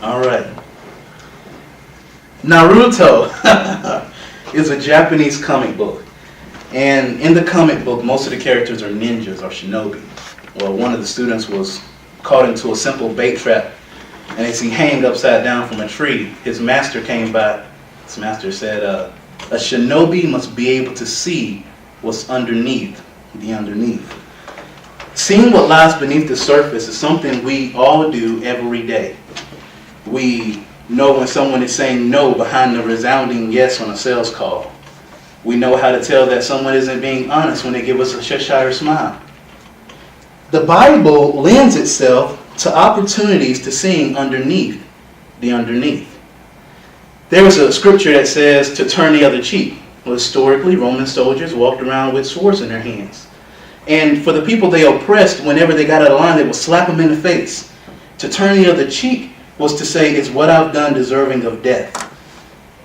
All right. Naruto is a Japanese comic book. And in the comic book, most of the characters are ninjas or shinobi. Well, one of the students was caught into a simple bait trap, and as he hang upside down from a tree, his master came by. His master said, a shinobi must be able to see what's underneath the underneath. Seeing what lies beneath the surface is something we all do every day. We know when someone is saying no behind a resounding yes on a sales call. We know how to tell that someone isn't being honest when they give us a Cheshire smile. The Bible lends itself to opportunities to seeing underneath the underneath. There is a scripture that says to turn the other cheek. Well, historically, Roman soldiers walked around with swords in their hands. And for the people they oppressed, whenever they got out of line, they would slap them in the face. To turn the other cheek was to say, it's what I've done deserving of death.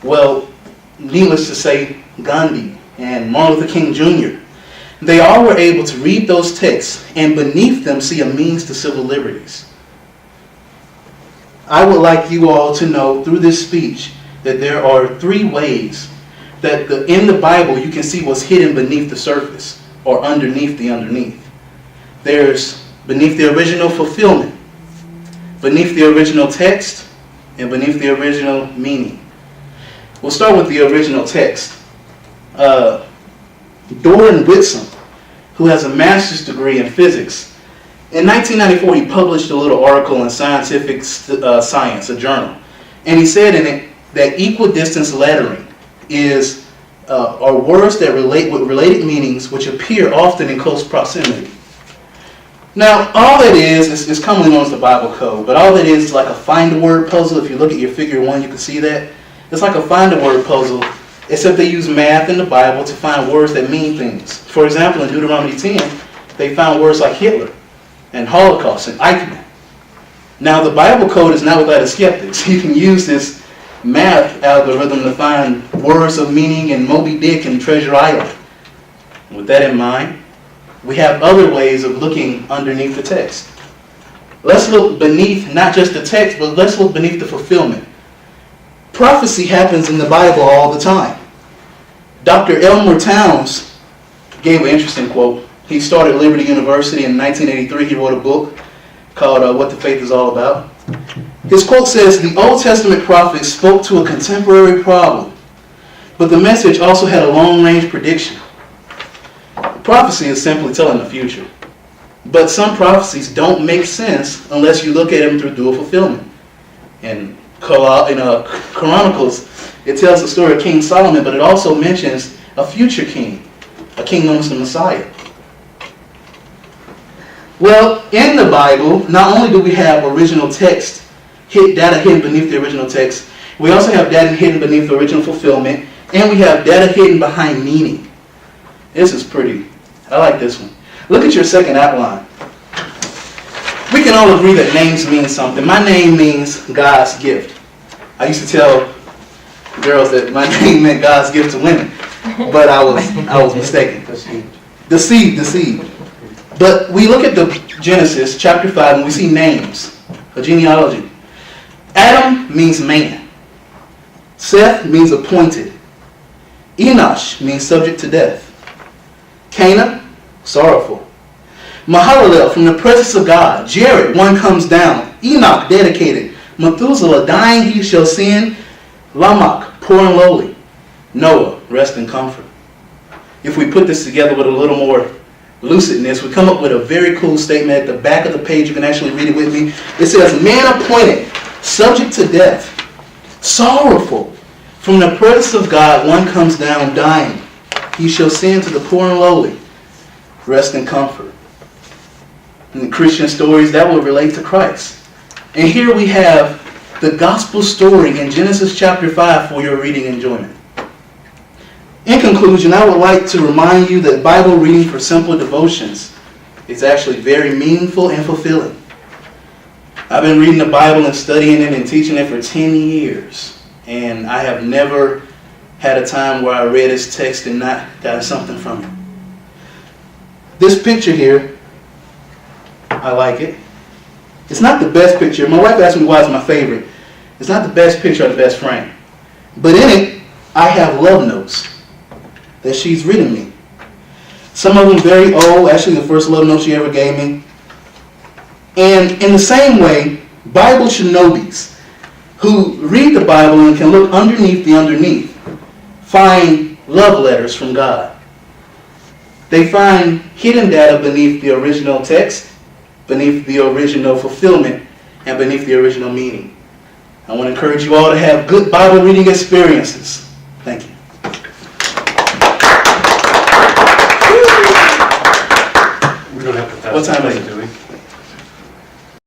Well, needless to say, Gandhi and Martin Luther King Jr., they all were able to read those texts and beneath them see a means to civil liberties. I would like you all to know through this speech that there are three ways that in the Bible you can see what's hidden beneath the surface or underneath the underneath. There's beneath the original fulfillment, beneath the original text, and beneath the original meaning. We'll start with the original text. Doran Whitson, who has a master's degree in physics, in 1994 he published a little article in Scientific Science, a journal, and he said in it that equidistance lettering are words that relate with related meanings which appear often in close proximity. Now, all that is commonly known as the Bible code, but all that is like a find a word puzzle. If you look at your figure 1, you can see that. It's like a find a word puzzle, except they use math in the Bible to find words that mean things. For example, in Deuteronomy 10, they found words like Hitler and Holocaust and Eichmann. Now, the Bible code is not without its skeptics. You can use this math algorithm to find words of meaning in Moby Dick and Treasure Island. With that in mind, we have other ways of looking underneath the text. Let's look beneath not just the text, but let's look beneath the fulfillment. Prophecy happens in the Bible all the time. Dr. Elmer Towns gave an interesting quote. He started Liberty University in 1983. He wrote a book called What the Faith is All About. His quote says, "The Old Testament prophets spoke to a contemporary problem, but the message also had a long-range prediction. Prophecy is simply telling the future. But some prophecies don't make sense unless you look at them through dual fulfillment. In Chronicles, it tells the story of King Solomon, but it also mentions a future king, a king known as the Messiah. Well, in the Bible, not only do we have original text, data hidden beneath the original text, we also have data hidden beneath the original fulfillment, and we have data hidden behind meaning. This is pretty. I like this one. Look at your second outline. We can all agree that names mean something. My name means God's gift. I used to tell girls that my name meant God's gift to women, but I was mistaken. Deceived. But we look at the Genesis chapter 5 and we see names, a genealogy. Adam means man. Seth means appointed. Enosh means subject to death. Cana, sorrowful. Mahalalel, from the presence of God. Jared, one comes down. Enoch, dedicated. Methuselah, dying he shall sin. Lamech, poor and lowly. Noah, rest and comfort. If we put this together with a little more lucidness, we come up with a very cool statement at the back of the page. You can actually read it with me. It says, man appointed, subject to death, sorrowful. From the presence of God, one comes down dying. He shall send to the poor and lowly, rest and comfort. In the Christian stories, that will relate to Christ. And here we have the gospel story in Genesis chapter 5 for your reading enjoyment. In conclusion, I would like to remind you that Bible reading for simple devotions is actually very meaningful and fulfilling. I've been reading the Bible and studying it and teaching it for 10 years. And I have never had a time where I read this text and not got something from it. This picture here, I like it. It's not the best picture. My wife asked me why it's my favorite. It's not the best picture or the best frame. But in it, I have love notes that she's written me. Some of them very old, actually the first love note she ever gave me. And in the same way, Bible shinobis who read the Bible and can look underneath the underneath find love letters from God. They find hidden data beneath the original text, beneath the original fulfillment, and beneath the original meaning. I want to encourage you all to have good Bible reading experiences. Thank you. We don't have to pass. What time is it?